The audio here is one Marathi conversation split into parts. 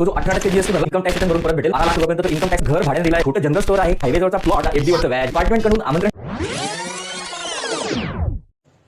तो जो 18% जीएसटी भरला इन्कम टॅक्स रिटर्न भरून परत भेटेल 12 लाख रुपयांपर्यंत इन्कम टॅक्स घर भाड्याने दिलाय छोटं जनरल स्टोअर आहे हायवेवरचा प्लॉट एफडी वरचं व्याज डिपार्टमेंट कडून आमंत्रण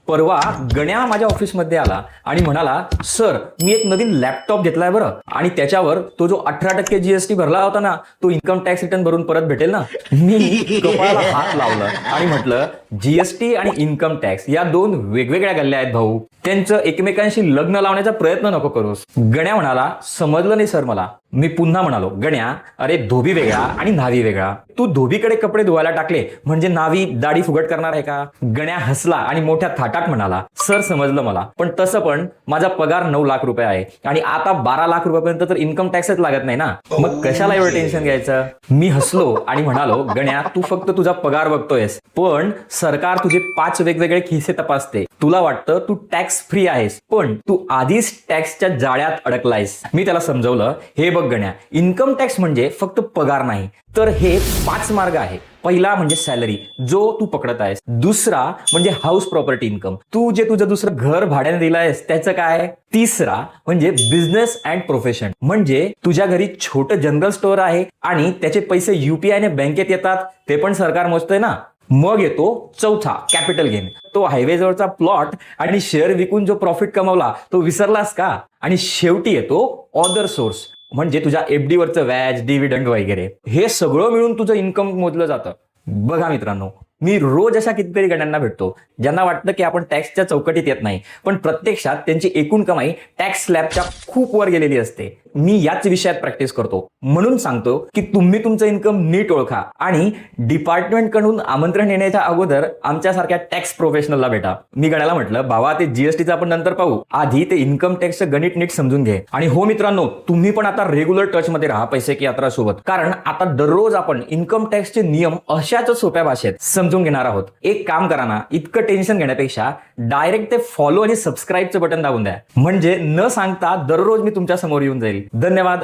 परवा गण्या माझ्या ऑफिसमध्ये आला आणि म्हणाला सर मी एक नवीन लॅपटॉप घेतलाय बरं आणि त्याच्यावर तो जो 18% जीएसटी भरला होता ना तो इन्कम टॅक्स रिटर्न भरून परत भेटेल ना. मी कपाळाला हात लावला आणि म्हटलं जीएसटी आणि इन्कम टॅक्स या दोन वेगवेगळ्या गल्ल्या आहेत भाऊ, त्यांचं एकमेकांशी लग्न लावण्याचा प्रयत्न नको करूस. गण्या म्हणाला समजलं नाही सर मला. मी पुन्हा म्हणालो गण्या अरे धोबी वेगळा आणि न्हावी वेगळा. तू धोबीकडे कपडे धुवायला टाकले म्हणजे न्हावी दाढी फुगट करणार आहे का. गण्या हसला आणि मोठ्या थाटात म्हणाला सर समजलं मला, पण तसं पण माझा पगार 9 लाख रुपये आहे आणि आता 12 लाख रुपयापर्यंत तर इन्कम टॅक्सच लागत नाही ना, मग कशाला एवढं टेन्शन घ्यायचं. मी हसलो आणि म्हणालो गण्या तू फक्त तुझा पगार बघतोयस पण सरकार तुझे 5 वेगवेगळे खिसे तपासते. तुला वाटतं तू टॅक्स फ्री आहेस पण तू आधीच टॅक्सच्या जाळ्यात अडकलायस. मी त्याला समजवलं हे बघ गण्या इन्कम टॅक्स म्हणजे फक्त पगार नाही तर हे 5 मार्ग आहे. पहिला म्हणजे सॅलरी जो तू पकडत आहेस, दुसरा म्हणजे हाऊस प्रॉपर्टी इन्कम तू जे तुझं दुसरं घर भाड्याने दिलंयस त्याचं काय, तिसरा म्हणजे बिझनेस अँड प्रोफेशन म्हणजे तुझ्या घरी छोटं जनरल स्टोअर आहे आणि त्याचे पैसे युपीआयने बँकेत येतात ते पण सरकार मोजतंय ना. मग येतो चौथा कॅपिटल गेन, तो हायवेजवळचा प्लॉट आणि शेअर विकून जो प्रॉफिट कमवला तो विसरलास का. आणि शेवटी येतो अदर सोर्स म्हणजे तुझ्या एफडी वरचं व्याज डिव्हिडंड वगैरे. हे सगळं मिळून तुझं इन्कम मोजलं जातं. बघा मित्रांनो मी रोज अशा कितीतरी गण्यांना भेटतो ज्यांना वाटतं की आपण टॅक्सच्या चौकटीत येत नाही पण प्रत्यक्षात त्यांची एकूण कमाई टॅक्स स्लॅबच्या खूप वर गेलेली असते. मी याच विषयात प्रॅक्टिस करतो म्हणून सांगतो की तुम्ही तुमचं इन्कम नीट ओळखा आणि डिपार्टमेंट कडून आमंत्रण येण्याच्या अगोदर आमच्यासारख्या टॅक्स प्रोफेशनलला भेटा. मी गण्याला म्हटलं भावा ते जीएसटीचं आपण नंतर पाहू, आधी ते इन्कम टॅक्सचं गणित नीट समजून घे. आणि हो मित्रांनो तुम्ही पण आता रेग्युलर टच मध्ये राहा पैसे की यात्रा सोबत, कारण आता दररोज आपण इन्कम टॅक्सचे नियम अशाच सोप्या भाषेत समजून घेणार आहोत. एक काम करा ना, इतकं टेन्शन घेण्यापेक्षा डायरेक्ट ते फॉलो आणि सबस्क्राईबचं बटन दाबून द्या म्हणजे न सांगता दररोज मी तुमच्या समोर येऊन जाईल. धन्यवाद.